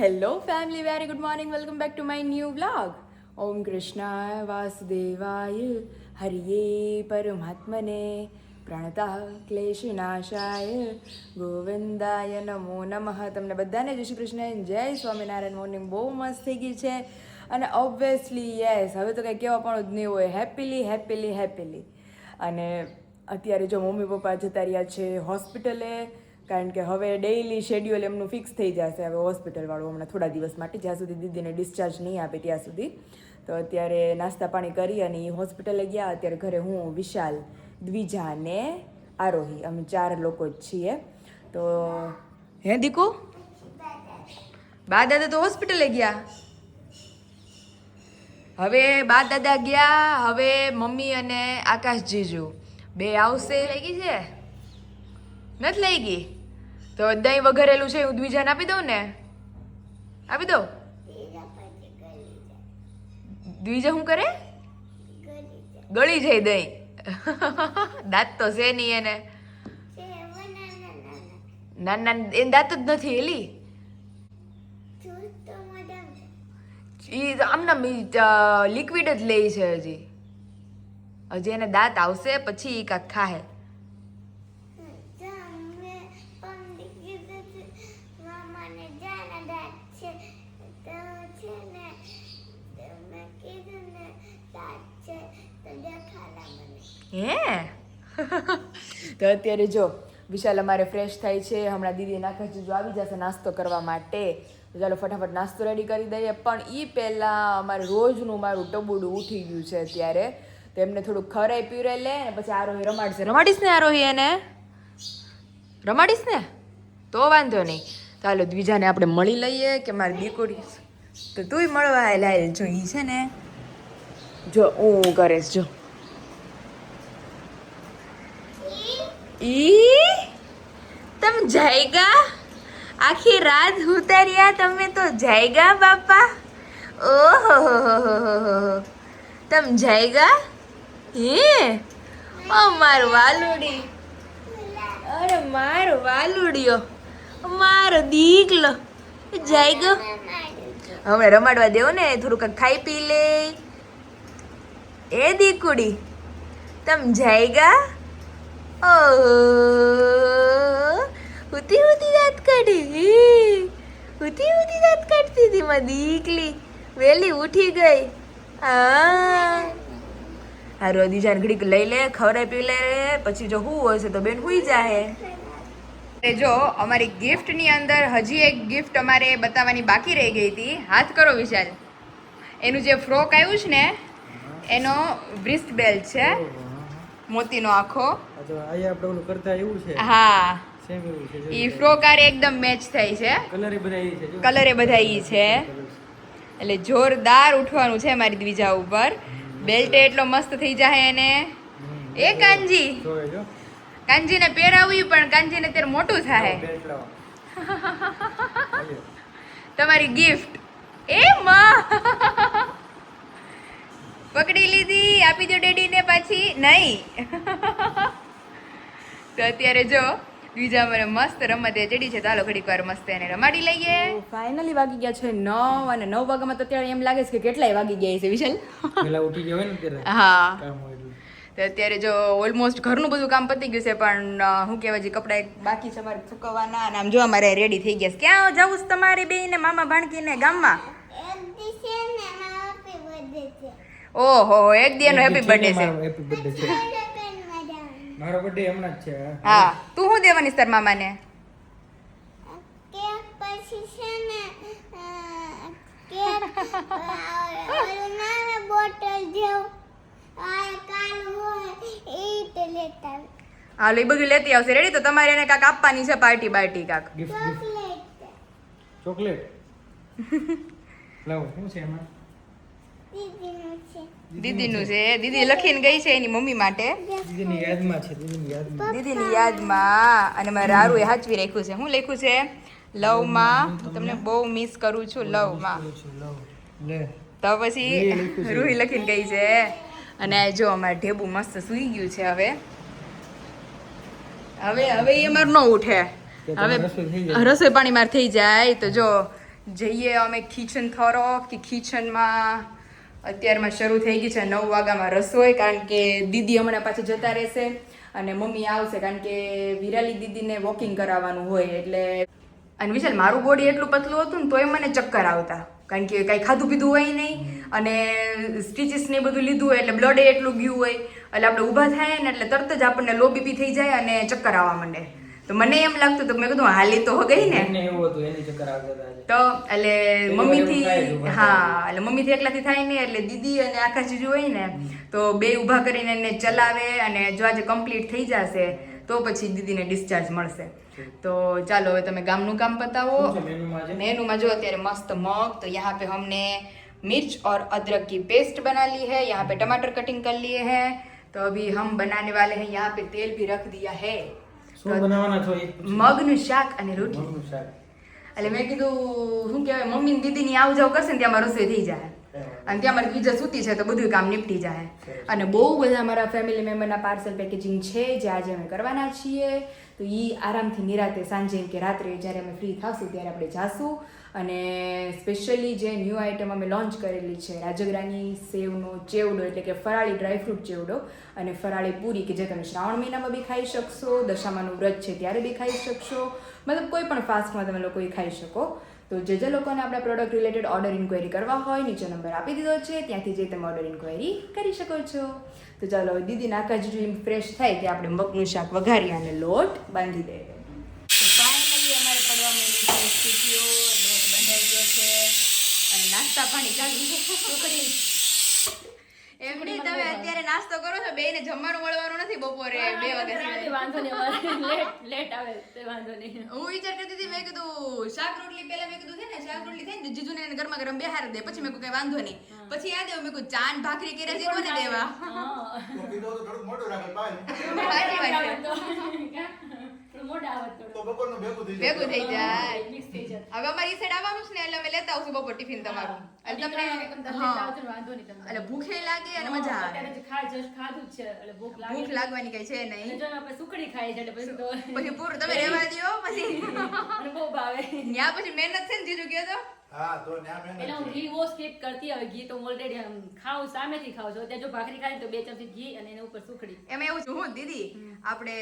Hello family, very good morning. Welcome back to my new vlog. ઓમ કૃષ્ણાય વાસુદેવાય હરિયે પરમાત્મને પ્રણતા ક્લેશનાશાય ગોવિંદાય નમો નમઃ. તમને બધાને જય શ્રી કૃષ્ણ, જય સ્વામિનારાયણ. મોર્નિંગ બહુ મસ્ત થઈ ગઈ છે અને ઓબ્વિયસલી યસ, હવે તો કંઈ કહેવા પણ જ નહીં હોય. Happily happily happily. અને અત્યારે જો મમ્મી પપ્પા જતા રહ્યા છે હોસ્પિટલે, કારણ કે હવે ડેઇલી શેડ્યુલ એમનું ફિક્સ થઈ જશે હવે હોસ્પિટલવાળું હમણાં થોડા દિવસ માટે, જ્યાં સુધી દીદીને ડિસ્ચાર્જ નહીં આપે ત્યાં સુધી. તો અત્યારે નાસ્તા પાણી કરી અને એ હોસ્પિટલે ગયા. અત્યારે ઘરે હું, વિશાલ, દ્વિજા ને આરોહી, અમે 4 લોકો જ છીએ. તો હે દીકુ, બા દાદા તો હોસ્પિટલે ગયા. હવે બા દાદા ગયા, હવે મમ્મી અને આકાશ જીજુ બે આવશે. લઈ ગઈ છે? નથી લઈ ગઈ? તો દહીં વઘારેલું છે, હું દ્વિજાને આપી દઉં ને? આપી દઉં? દ્વિજા શું કરે? ગળી જાય દહીં. દાંત તો છે નહીં એને. નાના એને દાંત જ નથી એલી. આમના લિક્વિડ જ લે છે હજી. હજી એને દાંત આવશે પછી ઈ કાંક ખાહે. હે તો અત્યારે જો વિશાલ અમારે ફ્રેશ થાય છે. હમણાં દીદી નાકાશ જીજુ આવી જશે નાસ્તો કરવા માટે. તો ચાલો ફટાફટ નાસ્તો રેડી કરી દઈએ. પણ એ પહેલાં અમારે રોજનું મારું ટબુડું ઉઠી ગયું છે અત્યારે, તો એમને થોડુંક ખરાઈ પીવરાઈ લે અને પછી આરોહી રમાડશે. રમાડીશ ને આરોહી? એને રમાડીશ ને? તો વાંધો નહીં. ચાલો દ્વિજાને આપણે મળી લઈએ કે મારી દીકરી. તો તુંય મળવા લાય. જો ઈ છે ને, જો હું કરીશ. જો ઈ તમ જાયગા, આખી રાત ઉતાર્યા તમે તો જાયગા બાપા. ઓહો તમ જાયગા હે? ઓ મારું વાલુડી, અરે મારો વાલુડિયો, મારો દીકલો જાયગો. હમણાં રમાડવા દેવો ને, થોડુંક ખાઈ પી લે. એ દીકુડી તમ જાયગા. ઉતી ઉતી દાંત કાઢી, ઉતી ઉતી દાંત કાઢતી હતી માં દીકલી. વેલી ઉઠી ગઈ. હા રોદીજાન ઘડીક લઈ લે, ખવડાવી પી લે, પછી જો હું હોય છે તો બેન હુઈ જાહે. જો અમારી ગિફ્ટની અંદર હજી એક ગિફ્ટ અમારે બતાવવાની બાકી રહી ગઈ હતી. હાથ કરો વિશાલ. એનું જે ફ્રોક આવ્યું છે ને, એનો બ્રિસ્ટ બેલ્ટ છે મોતીનો આખો. હા, ઈ ફ્રોક આરે એકદમ મેચ થાય છે. કલરે બધા ઈ છે, એટલે જોરદાર ઉઠવાનું છે મારી દ્વિજા ઉપર. બેલ્ટ એટલો મસ્ત થઈ જાય એને. એ કાંજી, કાંજીને પહેરાવ્યું પણ કાંજીને અત્યારે મોટું થાય. તમારી ગિફ્ટ એ માં પકડી લીધી, આપી દો ડેડીને પાછી. નહીં તો અત્યારે જો બીજા મને મસ્ત રમતે ચડી છે. ચાલો ઘડીક વાર મસ્ત એને રમાડી લઈએ. ફાઇનલી વાગી ગયા છે 9, અને 9 વાગ્યામાં તો અત્યારે એમ લાગે છે કે કેટલાય વાગી ગયા છે વિશાલ. હા, તો અત્યારે જો ઓલમોસ્ટ ઘરનું બધું કામ પતી ગયું છે, પણ શું કહેવાય, જે કપડાં બાકી છે અમારે સુકવવાના. અને આમ જો અમારે રેડી થઈ ગયા છે. ક્યાં જવું છે તમારે બેયને, મામા ભાણકીને ગામમાં? ઓહો, એક દિયાનો હેપી બર્થડે છે. મારો બર્થડે હમણાં જ છે. હા, તું શું દેવાની તાર મામાને? કેક પછી છે ને કેક ઓલું નામે બોટલ જેવું આ કાલ હોય એ તે લેતા. હાલો એ બધું લેતી આવશે. રેડી? તો તમારે એને કાંક આપવાની છે, પાર્ટી બાર્ટી કાંક. ચોકલેટ લાવો. શું છે એમાં? દીદીનું છે. દીદી લખીને ગઈ છે એની મમ્મી માટે, દીદીની યાદમાં છે. દીદીની યાદમાં. અને મારે હારું એ સાચવી રાખ્યું છે. શું લખ્યું છે? લવ માં, તમને બહુ મિસ કરું છું. લવ માં. તો પછી રૂહી લખીને ગઈ છે. અને જો અમારે ઢેબુ મસ્ત સૂઈ ગયું છે. હવે હવે એ અમારે ન ઉઠે. હવે રસોઈ પાણી માર થઈ જાય તો જો જઈએ અમે કિચન તરફ કે કિચનમાં અત્યારમાં શરૂ થઈ ગઈ છે 9 વાગ્યામાં રસોઈ, કારણ કે દીદી હમણાં પાછી જતા રહેશે અને મમ્મી આવશે, કારણ કે વિરાલી દીદીને વોકિંગ કરાવવાનું હોય એટલે. અને વિશાલ મારું બોડી એટલું પતલું હતું ને તોય મને ચક્કર આવતા, કારણ કે કાંઈ ખાધું પીધું હોય નહીં અને સ્ટીચીસ ને બધું લીધું હોય એટલે બ્લડે એટલું ગયું હોય એટલે આપણે ઊભા થાય ને એટલે તરત જ આપણને લો બીપી થઈ જાય અને ચક્કર આવવા માંડે. તો મને એમ લાગતું તો મેં કીધું હાલી તો ગઈ ને એવું હતું, એની ચક્કર આવતા હતા. તો એટલે મમ્મીથી એટલે મમ્મીથી એકલાથી થાય ને એટલે દીદી અને આકાશજી હોય ને તો બે ઊભા કરીને એને ચલાવે અને જો આજે કમ્પ્લીટ થઈ જશે તો પછી દીદીને ડિસ્ચાર્જ મળશે. તો ચાલો હવે તમે ગામનું કામ બતાવો. मेनू जो અત્યારે મસ્ત મગ, तो यहाँ पे हमने मिर्च और अदरक की पेस्ट बना ली है, यहाँ पे टमाटर कटिंग कर लिए हैं, तो अभी हम बनाने वाले हैं. यहाँ पे तेल भी रख दिया है. શું બનાવવાના છો? મગનું શાક અને રોટલી. એટલે મેં કીધું શું કહેવાય, મમ્મી ને દીદીની આવ જાવ કરશે ને ત્યાં મારી રસોઈ થઈ જાય અને ત્યાં મારી બીજા સૂતી છે તો બધું કામ નીપટી જાય. અને બહુ બધા મારા ફેમિલી મેમ્બરના પાર્સલ પેકેજિંગ છે જે આજે અમે કરવાના છીએ. તો એ આરામથી નિરાતે સાંજે કે રાત્રે જ્યારે અમે ફ્રી થશું ત્યારે આપણે જાશું. અને સ્પેશિયલી જે ન્યૂ આઇટમ અમે લોન્ચ કરેલી છે રાજગરાની સેવનો ચેવડો, એટલે કે ફરાળી ડ્રાયફ્રૂટ ચેવડો અને ફરાળી પૂરી, કે જે તમે શ્રાવણ મહિનામાં બી ખાઈ શકશો, દશામાનું વ્રત છે ત્યારે બી ખાઈ શકશો, મતલબ કોઈ પણ ફાસ્ટમાં તમે લોકો એ ખાઈ શકો. તો જે લોકોને આપણા પ્રોડક્ટ રિલેટેડ ઓર્ડર ઇન્ક્વાયરી કરવા હોય નીચે નંબર આપી દીધો છે, ત્યાંથી જઈ તમે ઓર્ડર ઇન્ક્વાયરી કરી શકો છો. તો ચાલો દીદી નાકાજી ફ્રેશ થાય ત્યાં આપણે મગનું શાક વઘારી અને લોટ બાંધી દઈએ. તો ફાઇનલી અમારે પડવા માંડી છે સ્થિતિઓ, લોટ બંધાઈ ગયો છે અને નાસ્તા પાણી ચાલુ છે. છોકરી એમની તમે અત્યારે નાસ્તો કરો છો, બેને જમવાનું મળવાનું નથી બપોરે 2 વાગ્યા વાંધો નહીં, લેટ આવે તો વાંધો નહીં. હું વિચાર કરતી હતી, મેં કીધું શાક રોટલી પહેલા મેં કીધું છે ને શાક રોટલી થાય ને જીજુને એને ગરમા ગરમ બેહાર દે, પછી મેં કઈ વાંધો નહીં. પછી યાદ આવ્યું મેં કીધું ચાન ભાખરી કર્યા છે કોને દેવા. ભેગું થઈ જાય. હવે અમારી સાઈડ આવવાનું છે ને એટલે અમે લેતા આવશું બપોર ટિફિન તમારું. એટલે ભૂખે લાગે અને મજા આવે. ભૂખ લાગવાની કઈ છે નહીં. સુખડી ખાય છે એટલે પછી પૂરું તમે રહેવા દો. પછી બહુ ભાવે. ત્યાં પછી મહેનત છે ને જીજુ કયો તો હા તો ન્યા મેં એટલે હું ઘી વો સ્કીપ કરતી હવે ઘી તો ઓલરેડી ખાઉં સામેથી ખાઉં છું. ત્યાં જો ભાખરી ખાય તો 2 ચમચી ઘી અને એના ઉપર સુખડી. એમાં એવું છે હું દીદી આપણે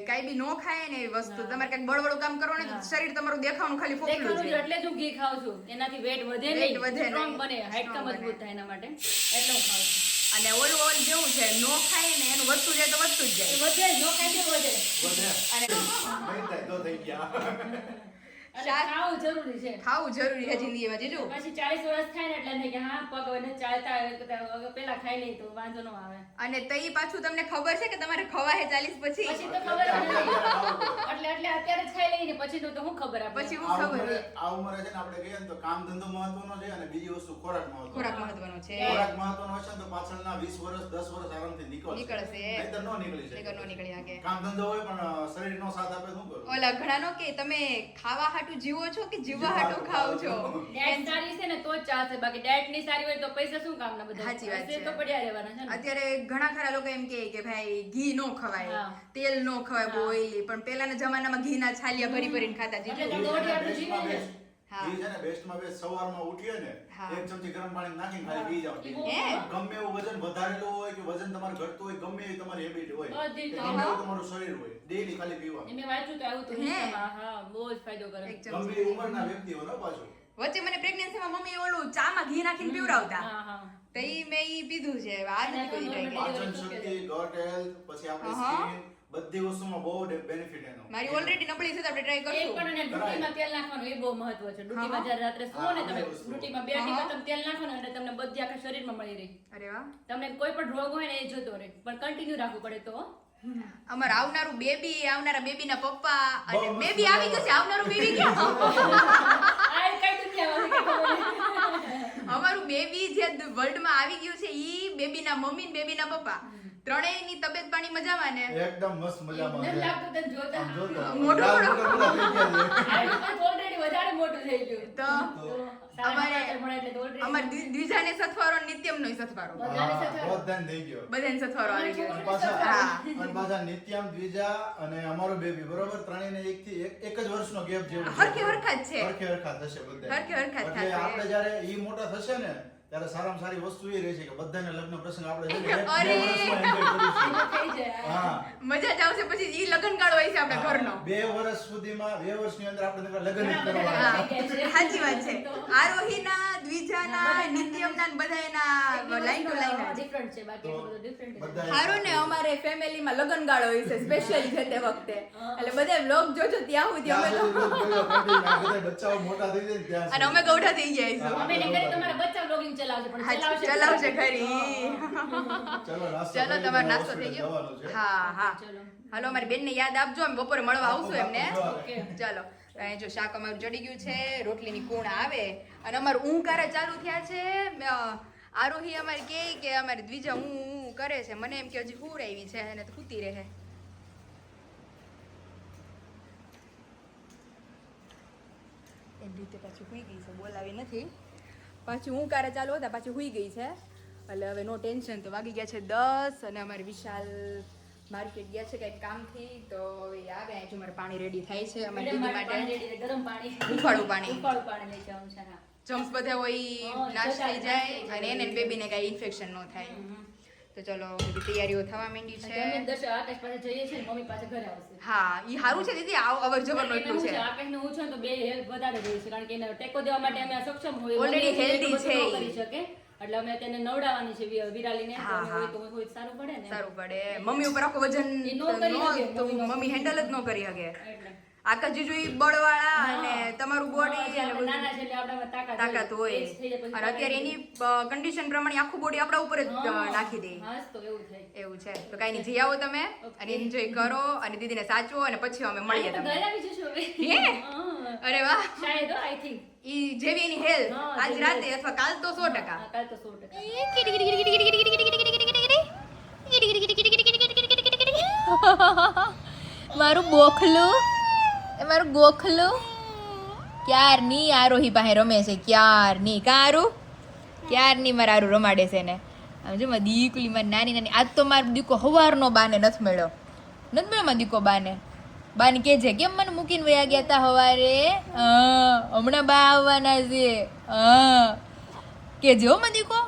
કઈ બી નો ખાય ને એ વસ્તુ તમારે કઈક બળબડું કામ કરવાનું ને શરીર તમારું દેખાવાનું ખાલી ફોકલું છે એટલે જ હું ઘી ખાઉં છું. એનાથી વેટ વધે નહીં, સ્ટ્રોંગ બને, હાડકા મજબૂત થાય એના માટે એટલે હું ખાઉં છું. અને ઓલ જેવું છે નો ખાય ને એનું વધતું જાય તો વધતું જ જાય. વધે નો ખાય તો વધે. અને નહીં થાય તો થઈ ગયા. એટલે ખાવું જરૂરી છે. ખાવું જરૂરી છે જિંદગીમાં જીજુ. પછી 40 વર્ષ થાય ને એટલે કે હા પગ હવે ચાલતા પેલા ખાઈ લઈ તો વાંધો ન આવે. અને તઈ પાછું તમને ખબર છે કે તમારે ખવા હે 40 પછી પછી તો ખબર જ નથી. એટલે અત્યારે જ ખાઈ લઈને પછી તો શું ખબર આપે. પછી હું ખબર આ ઉંમરે છે ને આપણે કહીએ ને તો કામ ધંધો મહત્વનો છે અને બીજી વસ્તુ ખોરાક મહત્વનો છે. ખોરાક મહત્વનો હશે તો પાછળના 20 વર્ષ 10 વર્ષ આરામથી નીકળશે. નહીંતર નો નીકળી શકે. નો નીકળી શકે. કામ ધંધો હોય પણ શરીર નો સાથ આપે શું કરવું? ઓલા ઘણાનો કે તમે ખાવા હાટું જીવો છો કે જીવવા હાટું ખાવ છો. ડાયટ સારી છે ને તો જ ચાલશે, બાકી ડાયટ ની સારી હોય તો પૈસા શું કામના બધા. સાચી વાત છે. તો પડ્યા રહેવાના છે ને. અત્યારે ઘણા ખરા લોકો એમ કે ભાઈ ઘી નો ખવાય, તેલ નો ખવાય બહુ ઓઈલી, પણ પેલાના જમાનામાં ઘીના છાલિયા ભરી ભરીને ખાતા એટલે જીજુ. તો દોઢ આટલું જીવે ને. હા. ઘી છે ને બેસ્ટમાં બેસ્ટ સવારમાં ઉઠીએ ને હા. 1 ચમચી ગરમ પાણી નાખીને ખાલી પી જાવ. હે? ગમે એવું વજન વધારેલું હોય કે વજન તમારું ઘટતું હોય, ગમે એવી તમારી હેબિટ હોય બધી કે તો. ગમે એવું તમારું શરીર હોય, ડેઈલી ખાલી પીવાનું. મેં વાંચ્યું તો આવું તો હે? ઇન્સ્ટામાં. હા બહુ જ ફાયદો કરે. એક ચમચી. ગંભીર ઉંમરના વ્યક્તિઓનો પાછું. વચ્ચે મને પ્રેગ્નન્સીમાં મમ્મી ઓલું ચામાં ઘી નાખીને પીવડાવતા. હા હા. તો ઈ મેં ઈ પીધું છે. આ નથી કોઈ ટ્રાય કરી. પાચન શક્તિ, ગટ હેલ્થ, પછી આપણી હા. સ્કિન, બધી વસ્તુમાં બહુ બેનિફિટ એનો. મારી ઓલરેડી નબળી છે તો આપણે ટ્રાય એક કરશું. પણ એને ડ્યુટીમાં તેલ નાખવાનું એ બહુ મહત્વ છે. ડ્યુટીમાં જ્યારે રાત્રે સુવો ને તમે હા, વસ્તુ. ડ્યુટીમાં 2 ટીપા તમે તેલ નાખો ને એટલે તમને બધી આખા શરીરમાં મળી રહે. અરે વાહ. તમને કોઈ પણ રોગ હોય ને એ જતો રહે, પણ કન્ટિન્યુ રાખવું પડે તો. અમાર આવનારું બેબી, આવનારા બેબીના પપ્પા અને બહુ મસ્ત બેબી આવી ગયું છે. આવનારું બેબી ક્યાં? આ કઈ દુનિયામાં છે કે ખબર નહીં. અમારું બેબી જે વર્લ્ડમાં આવી ગયું છે ઈ બેબીના મમ્મી ને બેબીના પપ્પા ત્રણેયની તબિયત પાણી મજામાં ને? એકદમ મસ્ત મજામાં નથી છે. લાગતું તને જોતા. આમ જોતા. મોઢું ગાલ મોટા મોટા થઈ ગયા છે. આ લોકો already વધારે મોટું થઈ ગયું. તો અમારે દ્વિજાને સથવારો ને નિત્યમનો સથવારો બધાને થઈ ગયો. બધાને સથવારો આવી ગયો અને પાછા હા અને પાછા નિત્યમ, દ્વિજા અને અમારો બેબી બરોબર ત્રણેયને એક જ વર્ષનો ગેપ જેવું છે. હરખે હરખા જ છે હરખે હરખા થશે બધા. હરખે હરખા જ એટલે થશે. આપણે જ્યારે ઈ મોટા થશે ને ત્યારે સારામાં સારી વસ્તુ એ રહેશે કે બધાને લગ્ન પ્રસંગ આપણે છે ને એક અરે! બે વર્ષમાં enjoy કરીશું. થઈ જાય. હા મજા જ આવશે પછી ઈ લગન ગાળો હોય છે આપણા ઘરનો 2 વર્ષ સુધીમાં 2 વર્ષની અંદર આપણે નકર લગ્ન જ ઘણા બધા કરવાના. હા, સાચી વાત છે આરોહીના દ્વિજાના નિત્યમના ને બધાયના લાઈન ટુ લાઈન જ Different છે, બાકી એટલું બધું different છે. બધા હારું ને અમારે ફેમિલીમાં લગન ગાળો હોય છે સ્પેશિયલ છે તે વખતે એટલે બધા વ્લોગ જોજો ત્યાં સુધી અમે ત્યાં સુધી રોજ જોયો continue. આ બધા બચ્ચાઓ મોટા થઈ જાય ને ત્યાં અને અમે ગૌઢા થઈ ગયા છીએ અમે નહીં કરીએ, તમારા બચ્ચા vlogging ચલાવશે, પણ હા, ચલાવશે. ચલાવશે ખરી ચલો નાસ્તો ચલો કરી તમારો લઈએ, નાસ્તો થઈ ગયો જવાનું છે. હા હા ચલો. હાલો અમારી બેનને યાદ આપજો અમે બપોરે મળવા આવશું એમને ઓકે. ચાલો અહીં જો શાક અમારું ચડી ગયું છે રોટલીની કૂણ આવે અને અમારું ઊંઘારે ચાલુ થયા છે આરોહી અમારે કે અમારી દ્વિજા હું કરે છે મને એમ કે હજી હુર આવી છે અને તો સૂતી રહે એમ રીતે પાછી હુઈ ગઈ છે બોલાવી નથી પાછી હું કારે ચાલુ હતા પાછી હુઈ ગઈ છે એટલે હવે નો ટેન્શન તો વાગી ગયા છે 10 અને અમારી વિશાલ માર્કેટ ગયા છે કંઈક કામથી તો હવે આવે અહીં જો મારે પાણી રેડી થાય છે અમારી મેડમ દીદી માટે પાણી માટે ready છે, ગરમ પાણી. ઉફાળું પાણી. ઉફાળું પાણી લઈ જવાનું છે, હા. જમ્સ બધા હોય હા, નાશ થઈ જતા જાય નાશ થઈ અને જાય. એને બેબીને કાંઈ ઇન્ફેક્શન ન થાય તો ચલો બધી તૈયારીઓ થવા માંડી અમે છે દર્શન આકાશ પાસે જઈએ છીએ ને મમ્મી પાસે ઘરે આવશે. હા ઈ સારું છે દીદી આવ અવર જવરનું એને એટલું હું છે છે, આકાશને હું છું ને તો બે હેલ્પ વધારે જોઈએ છે કારણ કે એને ટેકો દેવા માટે અમે સક્ષમ હોય Already મમ્મી healthy એટલું બધું છે ન કરી શકે એટલે અમે તેને નવડાવવાની છે વિરાલીને તો હા, અમે હા. હોય તો હોય તો સારું પડે ને સારું પડે મમ્મી ઉપર આખું વજન ઈ નો કરી શકે, તો મમ્મી નો મમ્મી હેન્ડલ જ ન કરી શકે એટલે આકાશ જીજુ ઈ બળવાળા હા. અને તમારું બોડી હજી આપણે નાના છે એટલે આપણામાં તાકાત હોય Age થઈ જાય પછી અને અત્યારે એની કન્ડિશન પ્રમાણે આખું બોડી આપણા ઉપર જ હા. નાખી દે હા જ તો એવું થાય. એવું છે તો કાંઈ નહીં જઈ આવો તમે અને એન્જોય કરો અને દીદીને સાચવો અને પછી અમે મળીએ આ તો તમને ઘરે આવી જશું હવે. હે? હા. અરે વાહ શાયદ આઈ થિંક ઈ જેવી એની હેલ્થ હા, આજ જેવી રાતે અથવા કાલ તો 100% કાલ તો 100%. મારું બોખલું એ મારું ગોખલું ક્યારની આરોહી પાસે રમે છે ક્યારની કારું ક્યારની મારા આરું રમાડે છે ને આમ જો મારી દીકલી મારી નાની નાની આજ તો મારો દીકો હવારનો બાને નથી મળ્યો મારો દીકો બાને કે છે કેમ મને મૂકીને વયા ગયા તા હવારે હમણાં બા આવવાના છે કે જે હો માં દીકો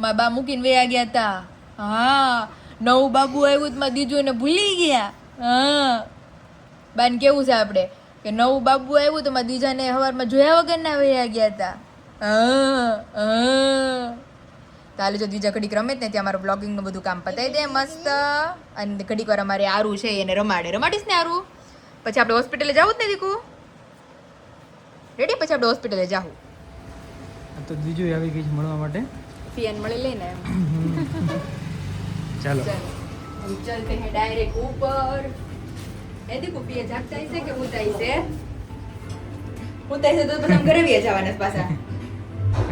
માં બા મૂકીને વયા ગયા તા હા નવું બાબુ આવ્યું તો માં દીજો ને ભૂલી ગયા બાને કેવું છે આપણે કે નવું બાબુ આવ્યું તો માં દીજાને હવારમાં જોયા વગર ના વયા ગયા હતા તાલે જો દીજા ઘડીક રમે જ ને ત્યાં મારું બ્લોગિંગનું બધું કામ પતાવી દે મસ્ત અને ઘડીક વાર અમારે આરું છે એને રમાડીશ ને આરું પછી આપણે હોસ્પિટલે જવું જ ને દીકુ રેડી પછી આપણે હોસ્પિટલે જાવું તો બીજું આવી ગઈ છે મળવા માટે ફિયાન મળી લઈને એમ ચાલો चलते हैं डायरेक्ट ऊपर એ દીકુ પિયા જાગતા હશે કે ઉતાઈ છે તો પછી हम ઘરે વ્યા જવાના પાછા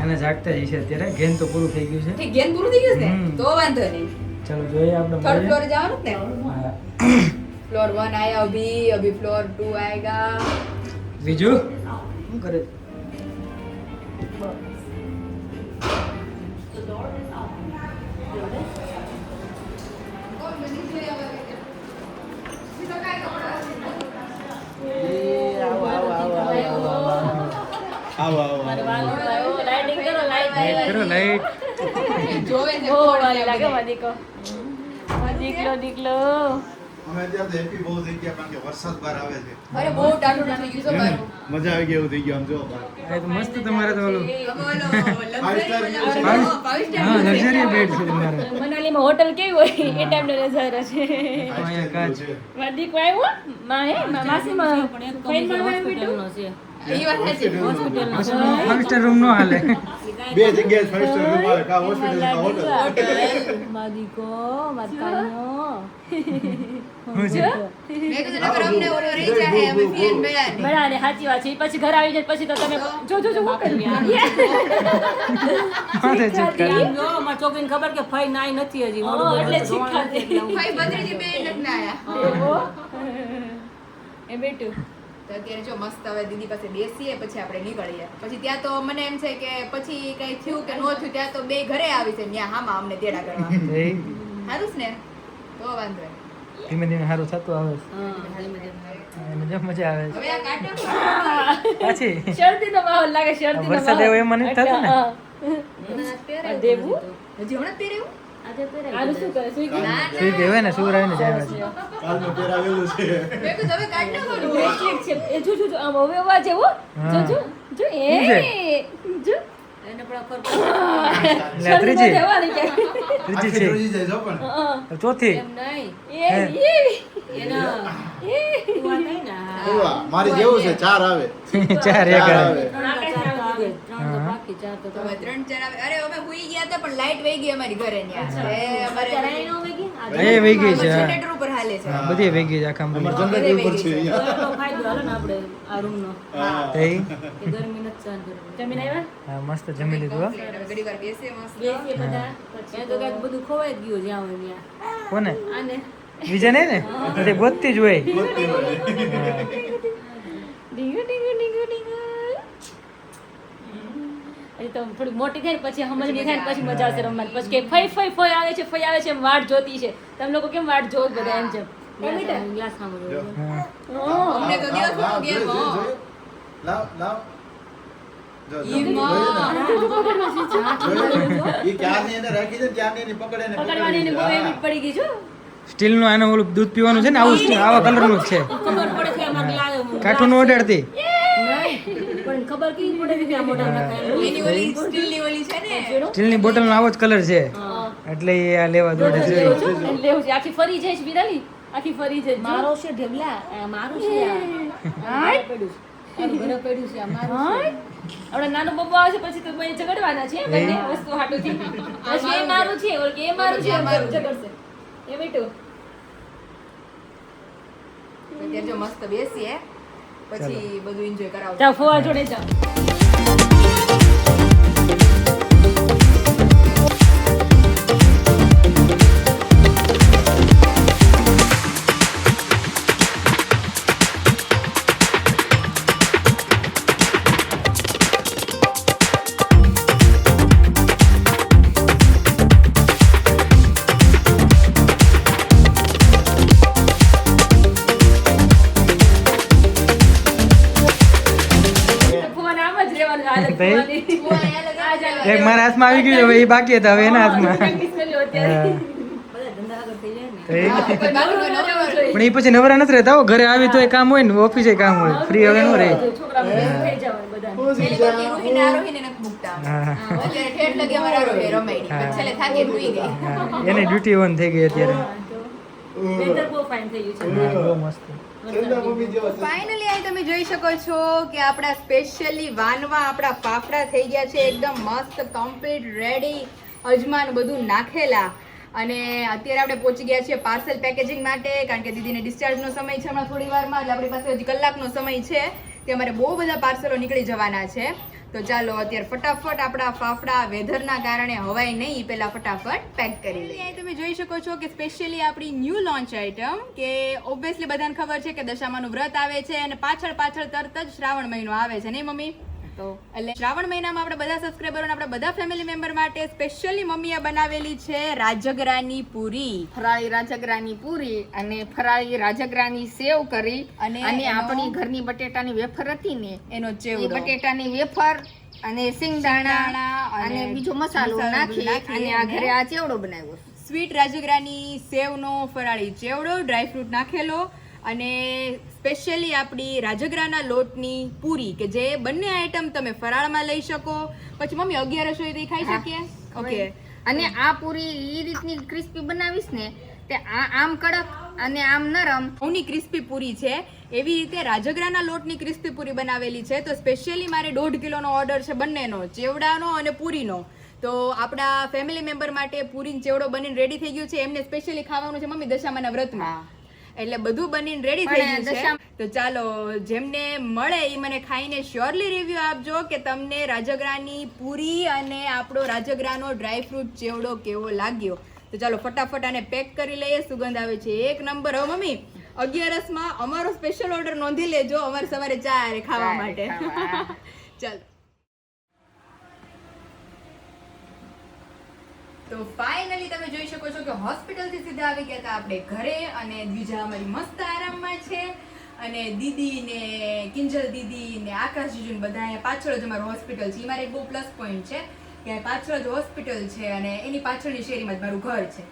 એને જાગતા જ છે અત્યારે ગેન તો પૂરું થઈ ગયું છે ઠીક ગેન પૂરું થઈ ગયું છે હમ. તો વાંધો નહીં ચાલો જોઈએ આપણે थर्ड મળીએ. फ्लोर જવાનું જ ને હા. फ्लोर 1 आया अभी फ्लोर 2 आएगा બીજું શું કરે આવો આવો મારો વાલો આવ્યો, lighting કરો, light લાઈટ કરો લાઈટ જોવે છે બહુ કોણ વાલી છે લાગે બધા. મારો દીકરો. દીકરો. અમે અત્યારે તો હેપી બહુ થઈ ગયા કારણ કે વરસાદ બહાર આવે છે અરે બહુ ટાઢું થઈ ગયું છે મારું મજા આવી ગઈ એવું થઈ ગયું આમ જો બહાર આ તો મસ્ત તમારે તો ઓલું બોલો Five star લક્ઝરી view છે. હા લક્ઝરી બેડ છે તમારે મનાલીમાં હોટલ કેવી હોય એ ટાઈપનો નજારો છે. અહીંયા કાચ મારો દીકરો આવ્યો માં હે માસીમાં ફાઇન મળવા આવ્યો ઈ વાત સાચી ફાઈવ સ્ટાર રૂમ નો હાલે બે જગ્યાએ ફાઈવ સ્ટાર રૂમ આવે કા હોસ્પિટલ કા હોટલ મારો દીકરો મારો કાનો શું છે મેં કીધું નકર અમને ઓલો રહી જાય અમે ફિયાન મેળા ને બરાબર ને સાચી વાત છે ઈ પછી ઘર આવી જાય પછી તો તમે જો હું કરી માથે ચટકારી છોકરીને ખબર કે ફઈ નાઈ નથી હજી એટલે શીખાતી ભાઈ ભત્રીજી બે નથી ના આયા એ બેટું તો તો અત્યારે જો મસ્ત હવે દીદી પાસે બેસીએ પછી આપણે નીકળીએ. પછી ત્યાં તો મને એમ છે કે પછી કઈ થયું કે ન થયું ત્યાં તો બે ઘરે આવી છે ત્યાં હામાં અમને તેડા કરવા. એ સારું છે ને તો વાંધો નહીં. ધીમે ધીમે સારું થતું આવે હા, ધીમે ધીમે. છે એને જો મજા આવે છે હવે આ કાઢો પાછી શરદીનો માહોલ લાગે, શરદીનો વરસાદ માહોલ. એવો એમાં નથી થતો ને? હા. આ દેવું? હજી હમણાં જ પહેર્યું? આજે પહેરાય. આનું શું કરે? સુઈ ગઈ? ના, સુઈ ગઈ હોય ને સુર આવીને જાય છે કાલનું પહેરાવેલું છે મેં કીધું હવે કાઢ નાખવાનું. બ્રેસલેટ છે. એ જો આમ હવે અવાજ એવો. જો હા. જો જો એ શું જો એને પણ ખબર એટલે ત્રીજી દેવાની કે ત્રીજી આખી છે ધ્રુજી જાય જો પણ ચોથી એમ નહીં એ એના કુવા થાય ને હા. એવા, મારી જેવું છે 4 આવે ચાર એક ચાર આવે આવે. ત્રણ તો ચાર તો આવે. ત્રણ તો બાકી ચાર તો હવે 3-4 આવે. અરે અમે હુઈ ગયા હતા પણ લાઈટ વહી ગઈ અમારી ઘરે ન્યા. એ અમારે અત્યારે અહીં નો વેગી? આ એ વહી ગઈ છે હા. જનરેટર ઉપર હાલે છે. હા. બધી વહી ગઈ છે આખા અમાર માં. જનરેટર ઉપર છે તો અહીંયા એટલો ફાયદો હાલો ને આપણે આ રૂમનો હા. એ કે ગરમી નથી સહન કરવી. જમીન આવ્યા હા મસ્ત જમી લીધું હો. હવે ઘડી વાર બેસીએ મસ્ત. બેસીએ બધા પછી તો કાંઈક બધું ખોવાઈ જ ગયું જ્યાં હોય ત્યાં કોને આને બીજા ને તે ગોતતી જ હોય ગોતતી હોય. ડીંગુ ડીંગુ ડીંગુ ડીંગુ હજી તો થોડી મોટી થાય ને પછી સમજ નહીં થાય ને પછી મજા આવશે રમવાની. પછી કે ફઈ ફઈ ફઈ આવે છે ફઈ આવે છે એમ વાટ જોતી છે. તમે લોકો કેમ વાટ જોવો છો બધા એમ છે ગ્લાસ સાંભળો હા. અમને તો દિવસ લાવ, નો ગેમ જોયું, હો. જોયું? લાવ લાવ જો, જો, ઈ માં. જોયું ને? ઈ ક્યારની એને રાખી દે ને ક્યારની એની પકડે ને પકડવાની એને બહુ હા. એવી પડી ગઈ છો. સ્ટીલ નું આનું ઓલું દૂધ પીવાનું છે ને આવું સ્ટીલ આવા કલર નું જ છે ખબર પડે છે આમાં ગ્લાસ કાઠું નો ઓડાડતી નહીં પણ ખબર કેવી પડે છે કે આ મોઢા નખાય એની ઓલી સ્ટીલની ઓલી છે ને. સ્ટીલ ની બોટલ નો આવો જ કલર છે એટલે એ આ લેવા દોડે છે લેવું છું અને લેવું છે. આખી ફરી જાય છે વિરાલી આખી ફરી જાય છે. મારો છે ઢેબલા આ મારું છે આ ઘરે પડ્યું છે મારું ઘરે પડ્યું છે આ મારું છે હવે નાનું બબ્બુ આવે છે પછી તો બે ઝઘડવાના છે બંને વસ્તુ હાટુથી. પછી એ મારું છે ઓલ કે એ મારું છે એમ ઝઘડશે. એ બેટું અત્યારે જો મસ્ત બેસીએ પછી બધું એન્જોય કરાવશું. જાઓ ફોવા જોડે જાઓ. ફોવાને આમ જ રહેવાનું હાલત ફોવાની. આ ચાલો. એક મારા હાથમાં આવી ગયું હવે એ બાકી હતા હવે એના હાથમાં Practice કરી લો અત્યારે. બધા ધંધા આગળ થઈ જાય ને તો એ- હા, કોઈ બાકી કોઈ ન રહેવું જોઈએ. પણ એ પછી નવરા નથી રહેતા હો. ઘરે આવી તો કામ હોય ને ઓફિસે કામ હોય ફ્રી હવે નો રહે છોકરા થઈ જવાનું બધા. છેલ્લે બાકી રોહીને આરોહીને નથી મૂકતા. હા અત્યારે ઠેઠ લગી અમારે આરોહી રમાયડી. પછી છેલ્લે થાકી હુઈ ગઈ. હા. એની ડ્યુટી ઓન થઈ ગઈ અત્યારે વેધર બહુ ફાઇન થઈ ગયું છે બહુ મસ્ત એમના મમ્મી જેવા છે. ફાઇનલી અહીં તમે જોઈ શકો છો કે આપણા સ્પેશિયલી વાનવા આપણા ફાફડા થઈ ગયા છે એકદમ મસ્ત કમ્પ્લીટ રેડી અજમાન બધું નાખેલા અને અત્યારે આપણે પહોંચી ગયા છીએ પાર્સલ પેકેજિંગ માટે કારણ કે દીદીને ડિસ્ચાર્જનો સમય છે હમણાં થોડી વારમાં એટલે આપણી પાસે હજી કલાકનો સમય છે તે અમારે બહુ બધા પાર્સલો નીકળી જવાના છે તો ચાલો અત્યારે ફટાફટ આપણા ફાફડા વેધરના કારણે હવાય નહીં પહેલા ફટાફટ પેક કરી લઈએ અહીં તમે જોઈ શકો છો કે સ્પેશિયલી આપણી ન્યૂ લોન્ચ આઇટમ કે ઓબ્વિયસલી બધાને ખબર છે કે દશામાનું વ્રત આવે છે અને પાછળ તરત જ શ્રાવણ મહિનો આવે છે નહીં મમ્મી તો એટલે શ્રાવણ મહિનામાં આપણે બધા સબસ્ક્રાઈબરો અને આપણા બધા ફેમિલી મેમ્બર માટે સ્પેશિયલી મમ્મીએ બનાવેલી છે રાજગરાની પૂરી ફરાળી રાજગરાની પૂરી અને ફરાળી રાજગરાની સેવ કરી અને અને એનો- આપણી ઘરની બટેટાની વેફર હતી ને એનો એ ચેવડો બટેટાની વેફર અને સિંગદાણા સિંગદાણા અને અને બીજો મસાલો મસાલો નાખી નાખી અને આ અને ઘરે આ ચેવડો બનાવ્યો સ્વીટ રાજગરાની સેવનો ફરાળી ચેવડો ડ્રાયફ્રૂટ નાખેલો અને સ્પેશિયલી આપણી રાજગરાના લોટની પૂરી કે જે બંને આઈટમ તમે ફરાળમાં લઈ શકો પછી મમ્મી 11 હોય તો ખાઈ શકીએ ઓકે અને આ પૂરી એ રીતની ક્રિસ્પી બનાવીશ ને તે આમ કડક અને આમ નરમ ઘઉંની ક્રિસ્પી પૂરી છે એવી રીતે રાજગરાના લોટની ક્રિસ્પી પૂરી બનાવેલી છે તો સ્પેશિયલી મારે 1.5 કિલોનો ઓર્ડર છે બંનેનો ચેવડાનો અને પૂરીનો તો આપણા ફેમિલી મેમ્બર માટે પૂરી ચેવડો બનીને રેડી થઈ ગયું છે એમને સ્પેશિયલી ખાવાનું છે મમ્મી દશામાના વ્રતમાં એટલે બધું બનીને રેડી થઈ પણ ગયું છે તો ચાલો જેમને મળે એ મને ખાઈને શ્યોરલી રિવ્યુ આપજો કે તમને રાજગરાની પૂરી અને આપણો રાજગરાનો ડ્રાયફ્રૂટ ચેવડો કેવો લાગ્યો તો ચાલો ફટાફટ આને પેક કરી લઈએ સુગંધ આવે છે એક નંબર હો મમ્મી 11:00 અમારો સ્પેશિયલ ઓર્ડર નોંધી લેજો, અમારે સવારે ચા ખાવા માટે. ચાલો તો ફાઇનલી તમે જોઈ શકો છો કે હોસ્પિટલથી સીધા આવી ગયા હતા આપણે ઘરે, અને દ્વિજા અમારી મસ્ત આરામમાં છે, અને દીદી ને કિંજલ દીદી ને આકાશ જીજુ ને બધા અહીંયા પાછળ જ અમારું હોસ્પિટલ છે. એ મારે એક બહુ પ્લસ પોઈન્ટ છે કે પાછળ જ હોસ્પિટલ છે અને એની પાછળની શેરીમાં જ મારું ઘર છે.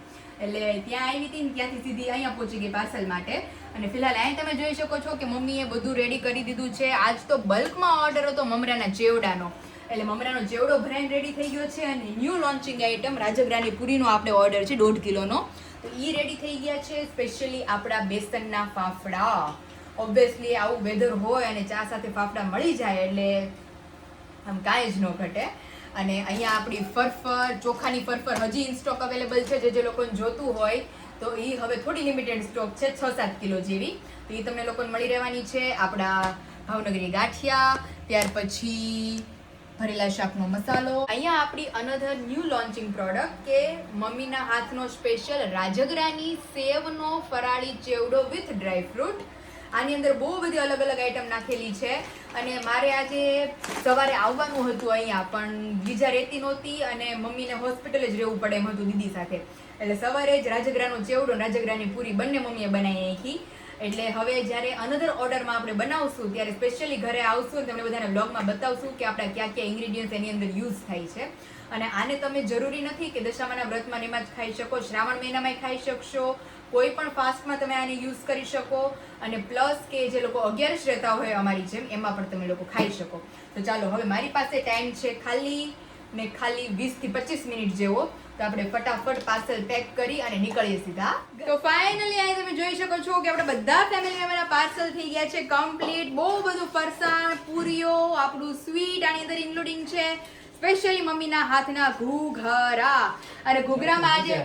એટલે ત્યાં આવી હતી ને ત્યાંથી સીધી અહીંયા પહોંચી ગઈ પાર્સલ માટે. અને ફિલહાલ અહીં તમે જોઈ શકો છો કે મમ્મીએ બધું રેડી કરી દીધું છે. આજ તો બલ્કમાં ઓર્ડર હતો મમરાના ચેવડાનો, એટલે મમરાનો ચેવડો ભરાઈને રેડી થઈ ગયો છે. અને ન્યૂ લોન્ચિંગ આઈટમ રાજગરાની પૂરીનો આપણે ઓર્ડર છે 1.5 કિલોનો, તો એ રેડી થઈ ગયા છે. સ્પેશિયલી આપણા બેસનના ફાફડા. ઓબ્વિયસલી આવું વેધર હોય અને ચા સાથે ફાફડા મળી જાય એટલે આમ કાંઈ જ ન ઘટે. અને અહીંયા આપણી ફરફર, ચોખાની ફરફર હજી ઇન સ્ટોક અવેલેબલ છે. જે લોકોને જોતું હોય તો એ હવે થોડી લિમિટેડ સ્ટોક છે, 6-7 કિલો જેવી, તો એ તમને લોકોને મળી રહેવાની છે. આપણા ભાવનગરી ગાંઠિયા, ત્યાર પછી ભરેલા શાકનો મસાલો. અહીંયા આપણી અનધર ન્યૂ લોન્ચિંગ પ્રોડક્ટ કે મમ્મીના હાથનો સ્પેશિયલ રાજગરાની સેવનો ફરાળી ચેવડો વિથ ડ્રાય ફ્રૂટ. આની અંદર બહુ બધી અલગ અલગ આઈટમ નાખેલી છે. અને મારે આજે સવારે આવવાનું હતું અહીંયા, પણ બીજા રહેતી નહોતી અને મમ્મીને હોસ્પિટલે જ રહેવું પડે એમ હતું દીદી સાથે, એટલે સવારે જ રાજગરાનો ચેવડો, રાજગરાની પૂરી બંને મમ્મીએ બનાવી નાખી. એટલે હવે જ્યારે અનધર ઓર્ડરમાં આપણે બનાવશું ત્યારે સ્પેશિયલી ઘરે આવશું અને તમને બધાને બ્લોગમાં બતાવશું કે આપણા કયા કયા ઇન્ગ્રીડિયન્ટ્સ એની અંદર યુઝ થાય છે. અને આને તમે જરૂરી નથી કે દશામાના વ્રતમાં એમાં જ ખાઈ શકો, શ્રાવણ મહિનામાં ખાઈ શકશો, કોઈ પણ ફાસ્ટમાં તમે આને યુઝ કરી શકો. અને પ્લસ કે જે લોકો 11 રહેતા હોય અમારી જેમ, એમાં પણ તમે લોકો ખાઈ શકો. તો ચાલો, હવે મારી પાસે ટાઈમ છે ખાલી 20 થી 25 મિનિટ જેવો, તો આપણે ફટાફટ પાર્સલ પેક કરી અને નીકળીએ સીધા. તો ફાઇનલી અહીં તમે જોઈ શકો છો કે આપણે બધા ફેમિલી મેમ્બરના પાર્સલ થઈ ગયા છે કમ્પ્લીટ. બહુ બધું ફરસાણ, પૂરીઓ, આપણું સ્વીટ આની અંદર ઇન્ક્લુડિંગ છે. સ્પેશિયલી મમ્મીના હાથના ઘૂઘરા, અને ઘૂઘરામાં આજે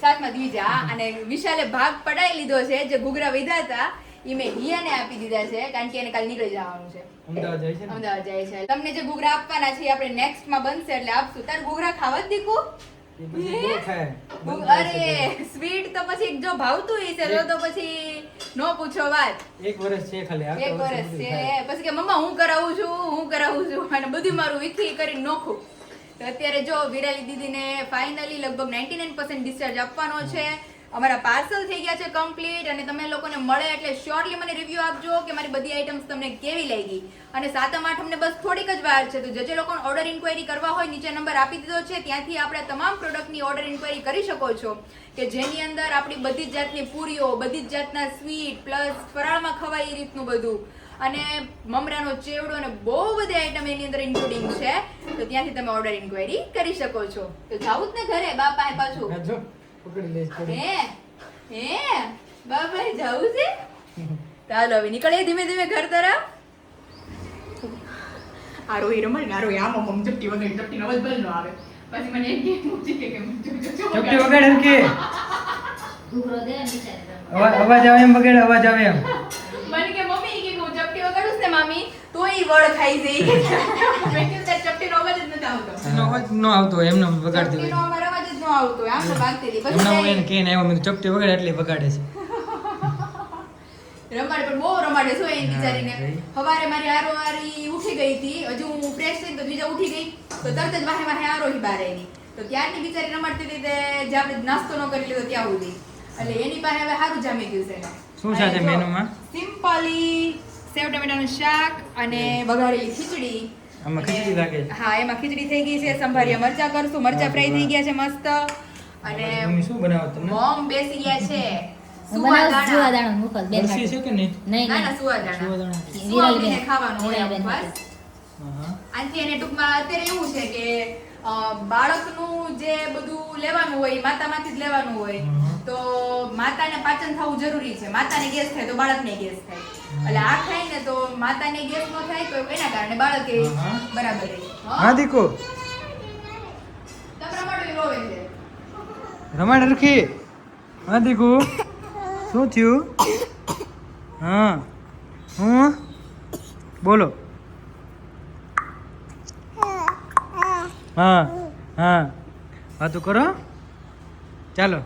સાથમાં દ્વિજા અને વિશાલે ભાગ પડાવી લીધો છે. જે ઘૂઘરા વિધા હતા એ મેં હિયાને આપી દીધા છે, કારણ કે એને કાલે નીકળી જવાનું છે, અમદાવાદ જાય છે ને? અમદાવાદ જાય છે. તમને જે ઘૂઘરા આપવાના છે આપણે નેક્સ્ટમાં બનશે એટલે આપશું. તાર ઘૂઘરા ખાવા જ દીકું? એ પછી બહુ ખાય. અરે સ્વીટ તો પછી જો ભાવતું હશે તો પછી નો પૂછો વાત. 1 વર્ષ છે ખાલી, એક વર્ષ છે પછી કે મમ્મા હું કરાવું છું અને બધું મારું વિખી કરીને નોખું. તો અત્યારે જો વિરાલી દીદીને ફાઇનલી લગભગ 99% ડિસ્ચાર્જ આપવાનો છે. અમારા પાર્સલ થઈ ગયા છે કમ્પ્લીટ. અને તમે લોકોને મળે એટલે શ્યોરલી મને રિવ્યુ આપજો કે મારી બધી આઈટમ્સ તમને કેવી લાગી. અને 7-8 બસ થોડીક જ વાર છે, તો જે લોકોને ઓર્ડર ઇન્ક્વાયરી કરવા હોય નીચે નંબર આપી દીધો છે, ત્યાંથી આપણે તમામ પ્રોડક્ટની ઓર્ડર ઇન્ક્વાયરી કરી શકો છો, કે જેની અંદર આપણી બધી જ જાતની પૂરીઓ, બધી જ જાતના સ્વીટ પ્લસ ફરાળમાં ખવાય એ રીતનું બધું, અને મમરાનો ચેવડો અને બહુ બધી આઈટમ એની અંદર ઇન્ક્લુડિંગ છે. તો ત્યાંથી તમે ઓર્ડર ઇન્ક્વાયરી કરી શકો છો. તો જાવું જ ને ઘરે બાપા પાછું? જો પકડી લઈશ પકડી. હે બાપા જાવું છે? ચાલો હવે નીકળીએ ધીમે ધીમે ઘર તરફ. આરોહી રમણ આરોહી આમ મમ ચપટી વગર ચપટી નો અવાજ બલ નો આવે. પછી મને એક પૂછી કે ચપટી વગાડ એમ કે ઘૂઘરો દે નીચે અવાજ આવે એમ વગાડ, અવાજ આવે એમ. મને કે મમ્મી કે હું ચપટી વગાડું ને મામી તો ઈ વળ ખાઈ જઈ. મેં કીધું તાર ચપટી નો અવાજ જ નથી આવતો. એનો અવાજ ન આવતો હોય, એમને વગાડતી ચપટી નો હોય. અમારો અવાજ જ ન આવતો હોય, આમ તો વાગતી હતી. એમને હું એને પછી કહીને આવ્યો, મેં કીધું ચપટી વગાડે એટલે વગાડે છે. રમાડે પણ બહુ રમાડે છો એને બિચારીને. સવારે મારી આરોહારી ઉઠી ગઈ હતી, હજુ હું ફ્રેશ થઈને તો બીજા ઉઠી ગઈ તો તરત જ વાહે વાહે આરોહી બહાર આવી. તો ત્યારની બિચારી રમાડતી હતી તે જે આપણે નાસ્તો ન કરી લીધો ત્યાં સુધી, એટલે એની પાસે હવે સારું જામી ગયું છે. શું છે આજે મેનુમાં? સિમ્પલી સેવ ટમેટાનું શાક અને વઘારેલી ખીચડી. આમાં ખીચડી લાગે છે. હા, એમાં ખીચડી થઈ ગઈ છે. સંભારિયા મરચા કરશું, મરચા ફ્રાય થઈ ગયા છે મસ્ત. અને મમ્મી શું બનાવો તમને? મોમ બેસી ગયા છે હું બનાવું જુવા દાણો મુકલ બેન બરસી છે કે નહીં? નહીં ના નહીં ના સુવાદાણા. સુવાદાણા. સુવાદીને ખાવાનું હોય વિરાલ બેન ઉપવાસ. હા. આથી એને ટૂંકમાં અત્યારે એવું છે કે બાળકનું જે બધું લેવાનું હોય માતામાંથી જ લેવાનું હોય, તો માતાને પાચન થવું જરૂરી છે. માતાને ગેસ થાય તો બાળકને ગેસ થાય, એટલે આ ખાય ને તો માતાને ગેસ ન થાય તો એના કારણે બાળકે બરાબર રહે. હા દીકો તમ રમાડો ઈ રોવે છે. રમાડ રખી. હા દીકુ શું થયું? હા હું બોલો. હા હા વાતું કરો. ચાલો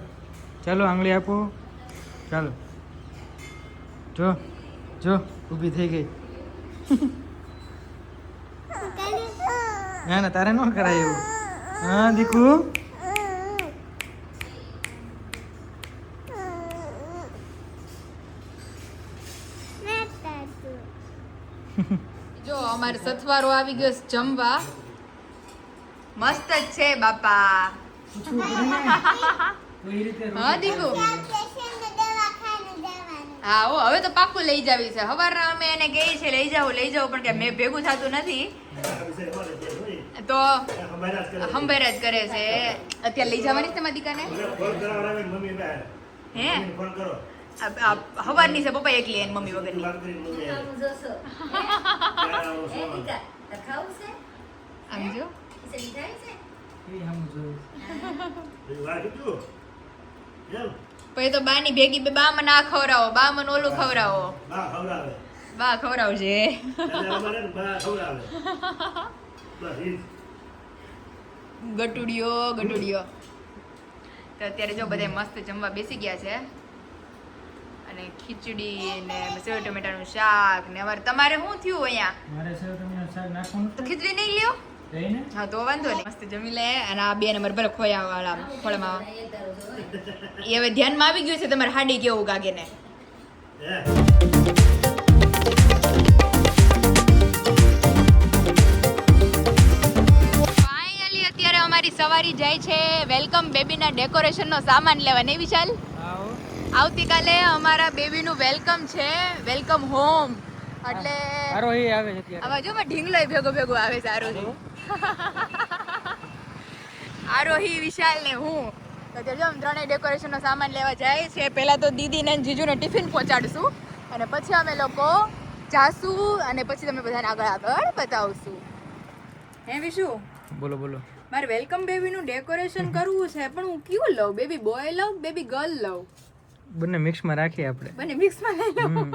ચાલો આંગળી આપો. ચાલો જો જો ઊભી થઈ ગઈ. ના ના તારે ન કરાય એવું. હા દીકુ જો અમારે સથવારો આવી ગયો છે જમવા. મસ્ત જ છે બાપા. હા દીકુ હા હો હવે તો પાક્કું લઈ જાવી છે. હવારના અમે એને કહી છે લઈ જાવ પણ કે મેં ભેગું થતું નથી તો હંભેર જ કરે છે. અત્યારે લઈ જવાની છે તમારી દીકાને હે હવારની છે પપ્પા એકલી એની મમ્મી વગરની. આમ જો પછી તો બાની ભેગી બે બા મને આ ખવડાવો બા મને ઓલું ખવડાવો બા ખવડાવજે. ગટુડિયો તો અત્યારે જો બધા મસ્ત જમવા બેસી ગયા છે અને ખીચડી ને સેવ ટમેટાનું શાક ને અમારે તમારે શું થયું અહીંયા મારે સેવ ટમેટાનું શાક નાખવાનું તો ખીચડી નહીં લ્યો લઈને હા તો વાંધો નહીં મસ્ત જમી લે. અને આ બે નંબર ભલે ખોયા વાળા ફળમાં એ હવે ધ્યાનમાં આવી ગયું છે તમારે હાડી કેવું ગાગે ને. ફાઇનલી અત્યારે અમારી સવારી જાય છે વેલકમ બેબીના ડેકોરેશનનો સામાન લેવા. નહીં વિશાલ આવતીકાલે અમારા બેબીનું વેલકમ છે વેલકમ હોમ એટલે આરોહી આવે છે અત્યારે. આવા જો માં ઢીંગલો ભેગો આવે છે આરોહી. આરોહી વિશાલ ને હું તો અત્યારે જો અમે ત્રણેય ડેકોરેશનનો સામાન લેવા જાય છે. પહેલા તો દીદી ને જીજુને ટિફિન પહોંચાડશું અને પછી અમે લોકો જાશું અને પછી તમે બધાને આગળ બતાવશું. હે વિશુ બોલો બોલો. મારે વેલકમ બેબીનું ડેકોરેશન કરવું છે પણ હું કયું લઉં? બેબી બોય લઉં બેબી ગર્લ લઉં? બંને મિક્સમાં રાખીએ આપણે. બંને મિક્સમાં લઈ લઉં.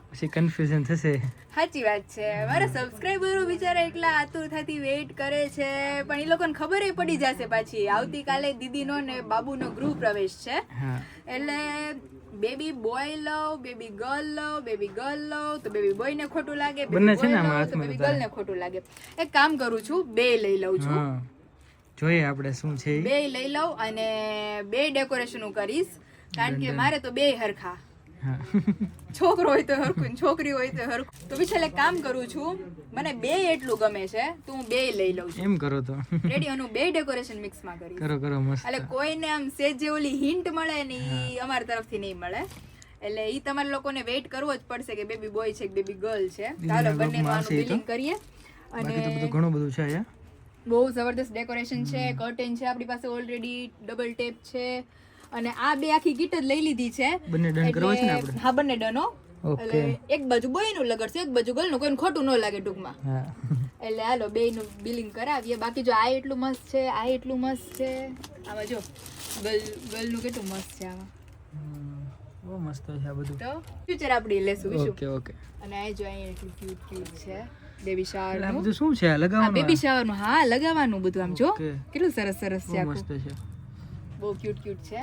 પછી કન્ફ્યુઝન થશે. સાચી વાત છે. મારા સબસ્ક્રાઈબરો બિચારા એકલા આતુરતાથી વેઇટ કરે છે પણ એ લોકોને ખબર પડી જશે પાછી આવતીકાલે દીદીનો ને બાબુનો ગૃહ પ્રવેશ છે હા એટલે બેબી બોય લવ બેબી ગર્લ લવ તો બેબી બોય ને ખોટું લાગે બંને છે ને બેબી આમાં તો હાથમાં બેબી તારે. ગર્લ ને ખોટું લાગે. એક કામ કરું છું બે લઈ લઉં છું. હા જોઈએ આપણે શું છે ઈ. બે લઈ લઉં અને બે ડેકોરેશન હું કરીશ કારણ કે મારે તો બે હરખા હા છોકરો હોય તો હરખું છોકરી હોય તો હરખું. તો વિશાલ એક કામ કરું છું મને બે એટલું ગમે છે તો હું બે લઈ લઉં છું. એમ કરો તો રેડી અને હું બે ડેકોરેશન મિક્સમાં કરીશ. કરો મસ્ત. એટલે કોઈને આમ સેજ જે ઓલી હિન્ટ મળે ને ઈ અમારી તરફથી નહીં મળે એટલે ઈ તમારે લોકોને વેઇટ કરવો જ પડશે કે બેબી બોય છે કે બેબી ગર્લ છે. ચાલો બંનેનું આનું બિલિંગ કરીએ. બાકી તો અને બધું ઘણું બધું છે અહીંયા. બહુ જબરદસ્ત ડેકોરેશન છે. કર્ટેન છે આપણી પાસે ઓલરેડી ડબલ ટેપ છે અને આ બે આખી કીટ જ લઈ લીધી છે. બંને ડન કરવા છે ને આપણે? હા બંને ડનો. ઓકે. એટલે એક બાજુ બોયનું લગાડશે એક બાજુ ગર્લનું કોઈને ખોટું ન લાગે ટૂંકમાં. હા એટલે હાલો બેયનું બિલિંગ કરાવીએ. બાકી જો આ એટલું મસ્ત છે આ એટલું મસ્ત છે. આમાં જો ગર્લનું કેટલું મસ્ત છે આમાં બહુ મસ્ત છે આ બધું. તો ફ્યુચર આપણી લેશું વિશું. ઓકે અને આ જો અહીંયા એટલું ક્યુટ છે બેબી એટલે આ શાવરનું. બધું શું છે આ આ લગાવવાનું? બેબી શાવરનું હા લગાવવાનું બધું આમ જો ઓકે. કેટલું સરસ છે બહુ આખું. મસ્ત છે. બહુ ક્યુટ છે.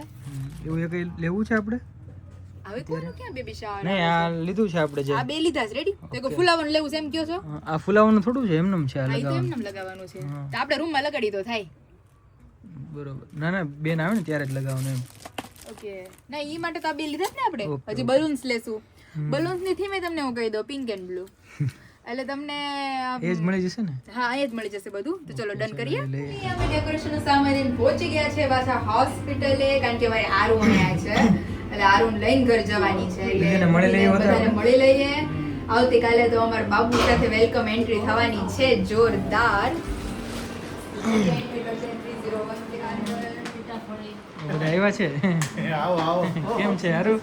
એવું એક લેવું છે આપણે? હવે કોનું ક્યાં બેબી શાવર? નહીં આ લીધું છે આપણે જે. આ બે લીધા છે રેડી. તો કોઈ ફુલાવાનું લેવું છે એમ કયો છો? આ ફુલાવાનું થોડું છે એમનેમ છે આ હા ઈ તો લગાવવાનું. એમ લગાવવાનું છે. હા. તો આપણે રૂમમાં લગાડી તો થાય. બરોબર. ના બેન આવે ને ત્યારે જ લગાવવાનું એમ. ઓકે ના ઈ માટે તો આ બે લીધા જ ને આપણે. ઓકે, હજી બલૂન્સ લેશું. બલૂન્સ ની થીમે તમને હું કહી દઉં પિંક એન્ડ બ્લુ. એટલે તમને એ જ મળી જશે ને? હા અહીંયા જ મળી જશે બધું. તો ચલો ડન કરીએ. લઈએ. અમે ડેકોરેશન નો સામાન લઈને પહોંચી ગયા છે પાછા હોસ્પિટલે કારણ કે મારે આરુ અહીંયા છે એટલે આરુ લઈને ઘર જવાની છે બીજાને મળી લઈએ વધારે. બધાને મળી લઈએ. આવતીકાલે તો અમારા બાબુ સાથે વેલકમ એન્ટ્રી થવાની છે જોરદાર. બધા આવ્યા છે. આવો કેમ છે હારું?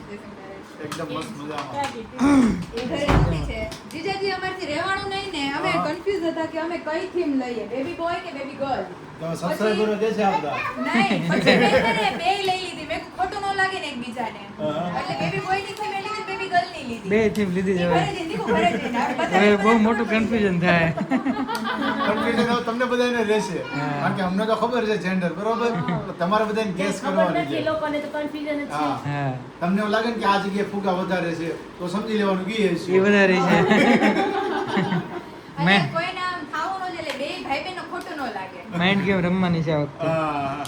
એકદમ મસ્ત મજામાં. એ ઘરે નથી છે. જીજાજી અમારથી રહેવાનું નહીં ને અમે કન્ફ્યુઝ હતા કે અમે કઈ થીમ લઈએ બેબી બોય કે બેબી ગર્લ. તમે સબસ્ક્રાઇબરો કે છે આવતા? નહીં પછી મેં છે ને બે લઈ લીધી. મેં કીધું ખોટું ન લાગે ને એકબીજાને. એટલે બેબી બોય ની થીમ લીધી બેબી ગર્લ ની લીધી. બે થીમ લીધી છે ઘરે હવે. જઈને દીકુ ઘરે જઈને આપણે હવે બધાને બહુ મોટું કન્ફ્યુઝન થાય. કન્ફ્યુઝન હવે તમને બધાને રહેશે કારણ કે અમને તો ખબર છે જેન્ડર બરોબર તમારે બધાને ગેસ ખબર કરવાની નથી એ છે લોકોને તો કન્ફ્યુઝન જ છે હા હા તમને એવું લાગે ને કે આ જગ્યાએ ફુગા વધારે છે તો સમજી લેવાનું કે એ એ છે વધારે છે અને મેં- કોઈને આમ થાવું ન જોઈએ, બે ભાઈ બહેનનો ખોટું ન લાગે. માઇન્ડ ગેમ રમવાની છે આ વખતે હા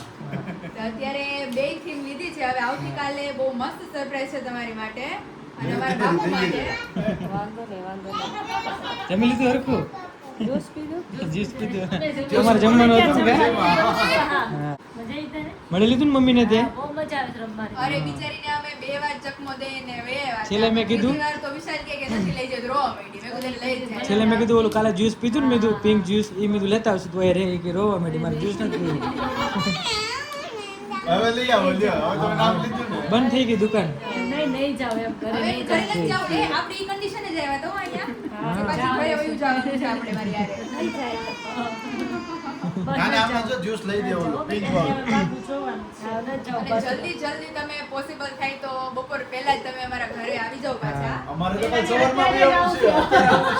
તો અત્યારે બે થીમ લીધી છે. હવે આવતીકાલે બહુ મસ્ત સરપ્રાઈઝ છે તમારી માટે અને અમારા બાપુ માટે. વાંધો નહીં. જમી લીધું હરખું જ્યુસ પીધું? જ્યુસ પીધું જો- તમારે જમવાનું હતું ને કે? હા. હા. મજા આવી તને? મળી લીધું ને મમ્મીને તે હા, બહુ મજા આવે છે રમવાની. અરે બિચારીને અમે 2 વાર ચકમો દઈને વેવા. છેલ્લે મેં કીધું? બીજી વાર તો વિશાલ કહે કે નથી લઈ જતો, રોવા માંડી. મેં કીધું લઈ જ જાય. છેલ્લે મેં કીધું ઓલું કાલે જ્યુસ પીધું ને મેં કીધું પિંક જ્યુસ એ મેં કીધું લેતા આવશું તો એ રે કે રોવા માંડી મારે જ્યુસ નથી પીવું હવે લઈ આવો લ્યો હવે તમે નામ લીધું ને બંધ થઈ ગઈ દુકાન નહીં જાવ એમ ઘરે હવે નહીં ઘરે જાવ. નથી જાવું. એ આપણી ઈ condition જ આવ્યા તો અહીંયા. કે પાછું ઘરે વયું જવાનું છે આપણે મારી હારે. નહીં જાય. ના ના આપણે જો જ્યુસ લઈ દેવો પિંક વાળું બાબુ જોવાનું. હા, ન જાવ અને બસ. જલ્દી જલ્દી તમે પોસિબલ થાય તો બપોર પહેલા જ તમે અમારા ઘરે આવી જાઓ પાછા. અમારે તો કઈ સવારમાં બી આવું છે અત્યારે આવું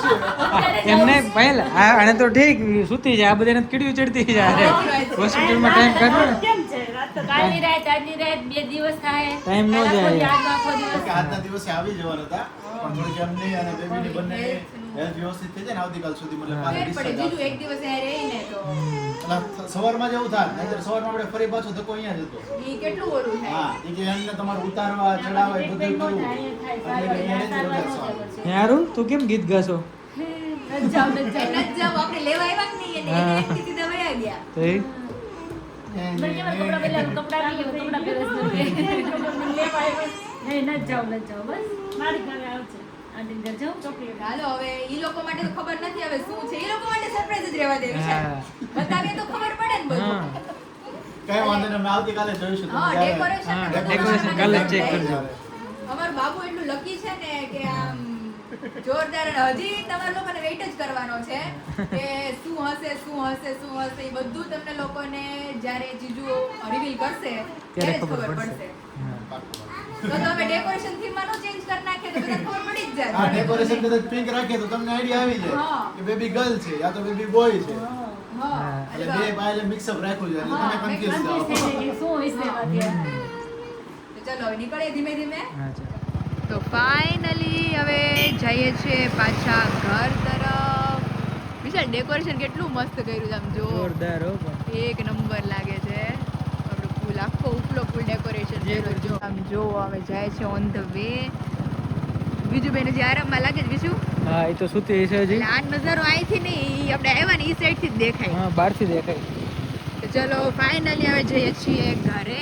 છે એમને પહેલા આને તો ઠીક સુતી જાય આ બધાને કીડ્યું ચડતી જાય હોસ્પિટલમાં ટાઈમ કાઢો ને કેમ છે? રાત તો કાલની રાત, આજની રાત, 2 દિવસ થાય. Time ન કાલ આખો જાય. દી, આજનો આખો દિવસ. કે આજના દિવસે આવી જવાના હતા પણ થોડીક એમની અને બેબીની બંને હેલ્થ વ્યવસ્થિત થઈ જાય ને આવતીકાલ સુધી મતલબ કાલે ફેર પડે. discharge જીજુ આપશે. એક દિવસ અહીંયા રહીને તો એટલે સવારમાં જેવું થાય નહીંતર સવારમાં આપણે ફરી પાછો ધક્કો અહીંયા જ હતો ઈ કેટલું ઓલું થાય. હા એ કે એમને તમારે ઉતારવા ચડાવવા એ બધું કરવું અહીંયા થાય, એટલે અહીંયા જ relax આવવાનું. યારું તું કેમ ગીત ગાશો ન જાવ, ન જાવ. એ નથી જાવું, આપણે લેવા આવ્યા કે નહીં એને હા. એકથી સીધા વયા ગયા. તો એ મને કેવા કપડાં પહેર્યા? કપડાં નહીં, કપડાં પહેર્યા જ નથી. કપડાં લેવા આવ્યા. નહીં, ન જાવ, ન જાવ. બસ મારી ઘરે આવશે. આંટી ઘરે જાઉં, ચોકલેટ. હાલો હવે ઈ લોકો માટે તો ખબર નથી હવે શું છે. ઈ લોકો માટે સરપ્રાઈઝ જ રહેવા દે વિશાલ. હા. બતાવીએ તો ખબર પડે ને બધું. હા કઈ વાંધો નહીં અમે આવતીકાલે જોઈશું હા, તમે જ્યારે. decoration હા, ને બધું decoration અમારા કાલે માટે check surprise. કરજો. અમારું બાબુ એટલું લકી છે ને કે આમ જોરદાર. અને હજી તમારા લોકોને વેઇટ જ કરવાનો છે કે શું હશે શું હશે શું હશે એ બધું તમને લોકોને જ્યારે જીજુ રિવીલ કરશે ત્યારે જ ખબર પડશે. તો તમે ડેકોરેશન થીમ માં ચેન્જ કરી નાખીએ તો બધાને ખબર પડી જ હા જાય. ડેકોરેશન કદાચ પિંક રાખીએ તો તમને આઈડિયા આવી જાય હા. કે બેબી ગર્લ છે યા તો બેબી બોય છે હા. એટલે બે બાયલે મિક્સ અપ રાખ્યું છે એટલે તમે confuse કન્ફ્યુઝ થઈ થાઓ જાય કે શું હશે અત્યારે. તો ચલો હવે નીકળીએ ધીમે ધીમે. હા ચાલો. તો ફાઇનલી હવે જઈએ છીએ પાછા ઘર તરફ. વિશાલ ડેકોરેશન કેટલું મસ્ત કર્યું છે આમ જો. જોરદાર હો પણ એક નંબર લાગે છે. આપણો ફૂલ આખો ઉપલો ફૂલ ડેકોરેશન કર્યું જો. આમ જો હવે જાય છે ઓન ધ વે. બીજું બેન હજી આરામમાં લાગે છે બીજું. હા એ તો સુતી છે હજી એટલે આ નજારો અહીંથી નહીં ઈ આપણે આવ્યા ને ઈ સાઈડ થી જ દેખાય. હા બહારથી દેખાય તો ચલો ફાઇનલી હવે જઈએ છીએ ઘરે.